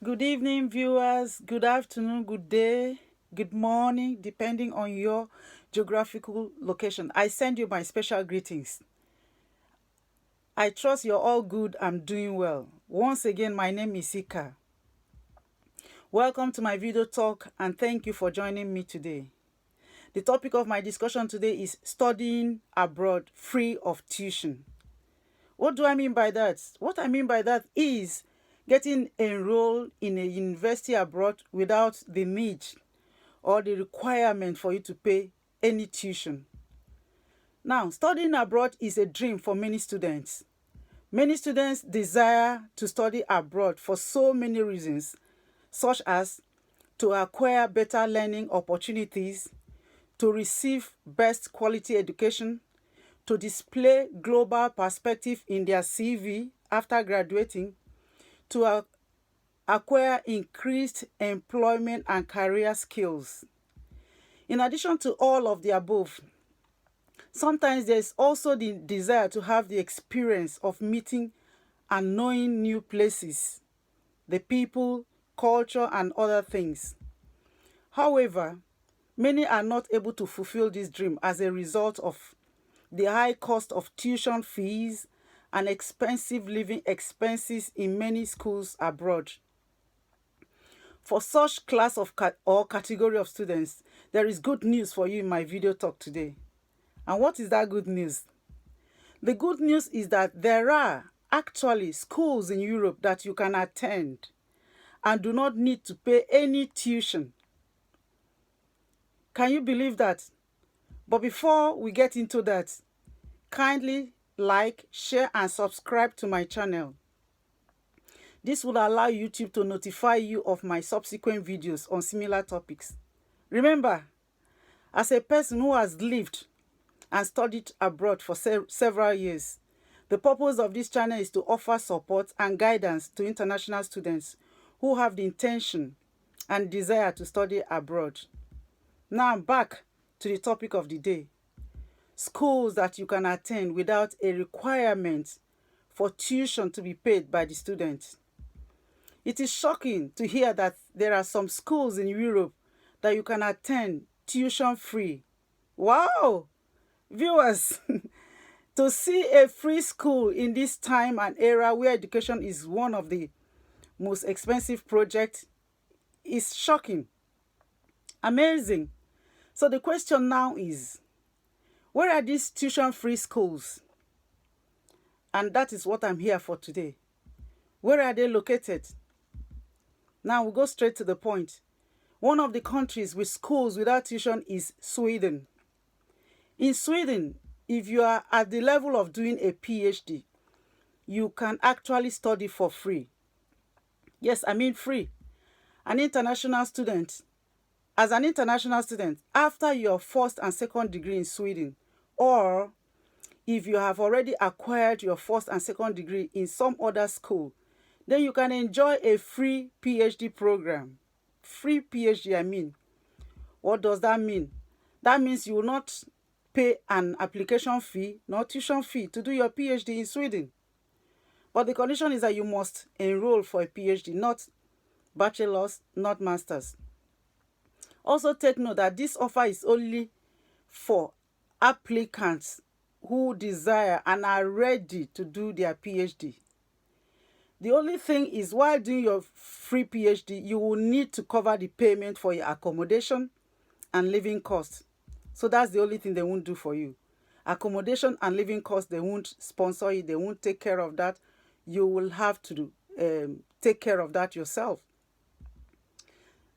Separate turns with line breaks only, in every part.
Good evening, viewers. Good afternoon, good day, good morning, depending on your geographical location. I send you my special greetings. I trust you're all good. I'm doing well. Once again, my name is Ika. Welcome to my video talk and thank you for joining me today. The topic of my discussion today is studying abroad free of tuition. What do I mean by that? What I mean by that is getting enrolled in a university abroad without the need or the requirement for you to pay any tuition. Now, studying abroad is a dream for many students. Many students desire to study abroad for so many reasons, such as to acquire better learning opportunities, to receive best quality education, to display global perspective in their CV after graduating, to acquire increased employment and career skills. In addition to all of the above, sometimes there's also the desire to have the experience of meeting and knowing new places, the people, culture, and other things. However, many are not able to fulfill this dream as a result of the high cost of tuition fees and expensive living expenses in many schools abroad. For such class of or category of students, there is good news for you in my video talk today. And what is that good news? The good news is that there are actually schools in Europe that you can attend and do not need to pay any tuition. Can you believe that? But before we get into that, kindly like, share, and subscribe to my channel. This will allow YouTube to notify you of my subsequent videos on similar topics. Remember, as a person who has lived and studied abroad for several years, the purpose of this channel is to offer support and guidance to international students who have the intention and desire to study abroad. Now back to the topic of the day. Schools that you can attend without a requirement for tuition to be paid by the student. It is shocking to hear that there are some schools in Europe that you can attend tuition free. Wow! Viewers, to see a free school in this time and era where education is one of the most expensive projects is shocking. Amazing. So the question now is, where are these tuition-free schools? And that is what I'm here for today. Where are they located? Now we'll go straight to the point. One of the countries with schools without tuition is Sweden. In Sweden, if you are at the level of doing a PhD, you can actually study for free. Yes, I mean free. As an international student, after your first and second degree in Sweden, or if you have already acquired your first and second degree in some other school, then you can enjoy a free PhD program. Free PhD, I mean. What does that mean? That means you will not pay an application fee, nor tuition fee to do your PhD in Sweden. But the condition is that you must enroll for a PhD, not bachelor's, not master's. Also take note that this offer is only for applicants who desire and are ready to do their PhD. The only thing is, while doing your free PhD, you will need to cover the payment for your accommodation and living costs. So that's the only thing they won't do for you. Accommodation and living costs, they won't sponsor you. They won't take care of that. You will have to take care of that yourself.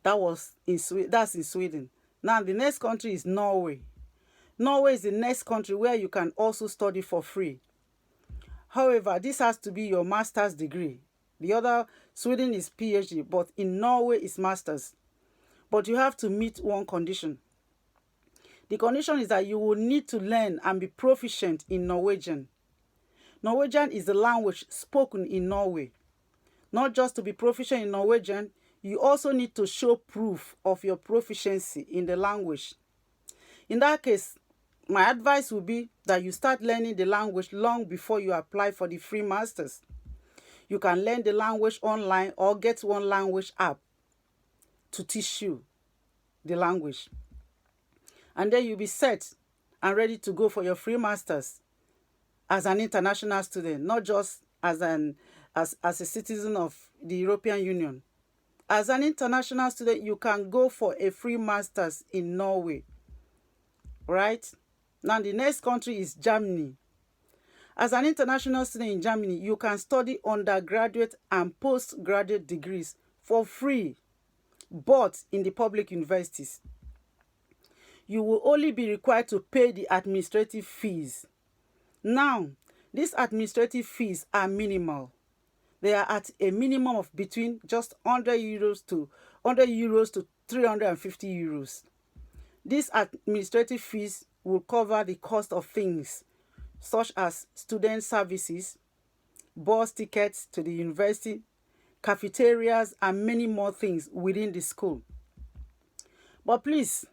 That's in Sweden. Now the next country is Norway. Norway is the next country where you can also study for free. However, this has to be your master's degree. The other, Sweden is PhD, but in Norway is master's. But you have to meet one condition. The condition is that you will need to learn and be proficient in Norwegian. Norwegian is the language spoken in Norway. Not just to be proficient in Norwegian, you also need to show proof of your proficiency in the language. In that case, my advice would be that you start learning the language long before you apply for the free masters. You can learn the language online or get one language app to teach you the language. And then you'll be set and ready to go for your free masters as an international student, not just as a citizen of the European Union. As an international student, you can go for a free masters in Norway. Right? Now the next country is Germany. As an international student in Germany, you can study undergraduate and postgraduate degrees for free, but in the public universities. You will only be required to pay the administrative fees. Now, these administrative fees are minimal. They are at a minimum of between just €100 to €350. These administrative fees will cover the cost of things such as student services, bus tickets to the university, cafeterias, and many more things within the school. But please,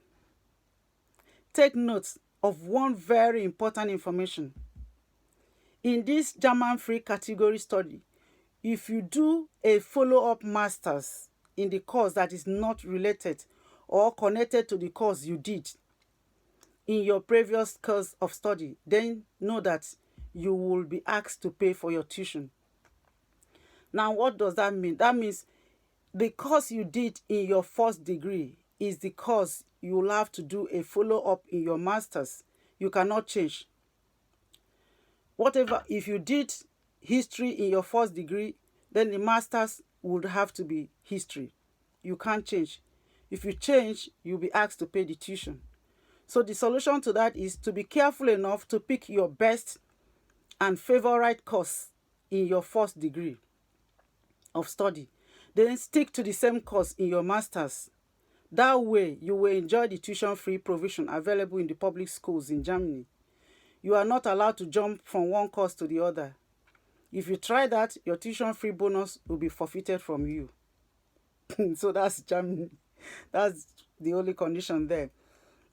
take note of one very important information. In this German free category study, if you do a follow-up master's in the course that is not related or connected to the course you did in your previous course of study, then know that you will be asked to pay for your tuition. Now, what does that mean? That means the course you did in your first degree is the course you will have to do a follow-up in your master's. You cannot change. Whatever, if you did history in your first degree, then the master's would have to be history. You can't change. If you change, you'll be asked to pay the tuition. So the solution to that is to be careful enough to pick your best and favorite course in your first degree of study. Then stick to the same course in your master's. That way, you will enjoy the tuition-free provision available in the public schools in Germany. You are not allowed to jump from one course to the other. If you try that, your tuition-free bonus will be forfeited from you. So that's Germany. That's the only condition there.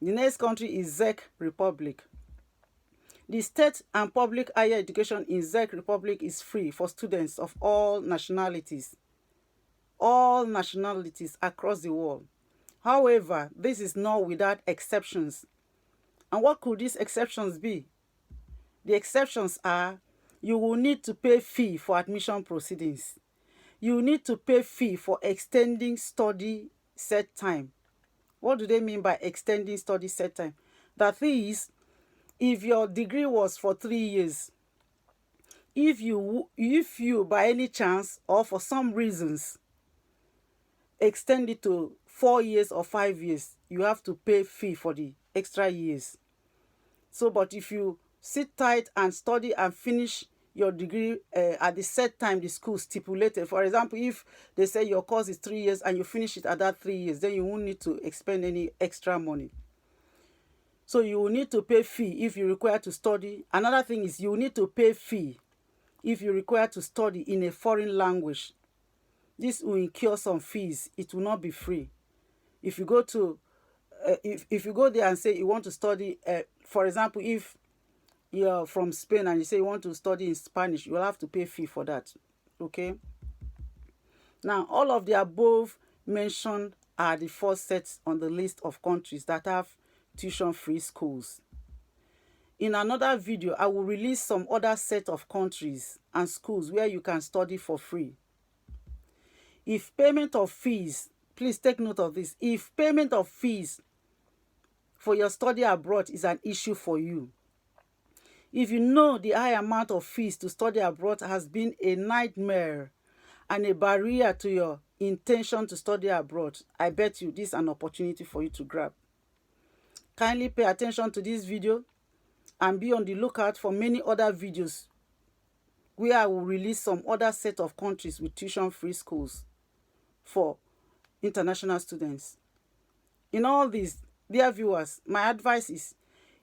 The next country is Czech Republic. The state and public higher education in Czech Republic is free for students of all nationalities across the world. However, this is not without exceptions. And what could these exceptions be? The exceptions are: you will need to pay fee for admission proceedings. You need to pay fee for extending study set time. What do they mean by extending study set time? That is, if your degree was for 3 years, if you by any chance or for some reasons extend it to 4 years or 5 years, you have to pay fee for the extra years. So, but if you sit tight and study and finish your degree at the set time the school stipulated, for example, if they say your course is 3 years and you finish it at that 3 years, then you won't need to expend any extra money. So you will need to pay fee if you require to study. Another thing is you will need to pay fee if you require to study in a foreign language. This will incur some fees. It will not be free. If you go to if you go there and say you want to study, for example, if you're from Spain and you say you want to study in Spanish, you will have to pay fee for that. Okay. Now, all of the above mentioned are the first sets on the list of countries that have tuition-free schools. In another video, I will release some other set of countries and schools where you can study for free. If payment of fees, please take note of this. If payment of fees for your study abroad is an issue for you, if you know the high amount of fees to study abroad has been a nightmare and a barrier to your intention to study abroad, I bet you this is an opportunity for you to grab. Kindly pay attention to this video and be on the lookout for many other videos where I will release some other set of countries with tuition-free schools for international students. In all this, dear viewers, my advice is,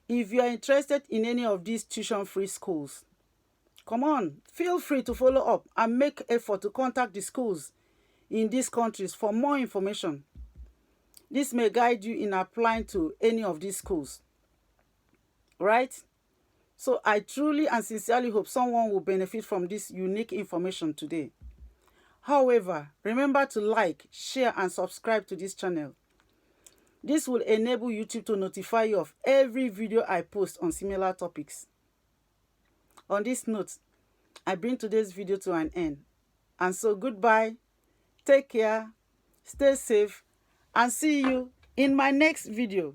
if you are interested in any of these tuition-free schools, come on, feel free to follow up and make effort to contact the schools in these countries for more information. This may guide you in applying to any of these schools. Right? So I truly and sincerely hope someone will benefit from this unique information today. However, remember to like, share, and subscribe to this channel. This will enable YouTube to notify you of every video I post on similar topics. On this note, I bring today's video to an end. And so goodbye, take care, stay safe, and see you in my next video.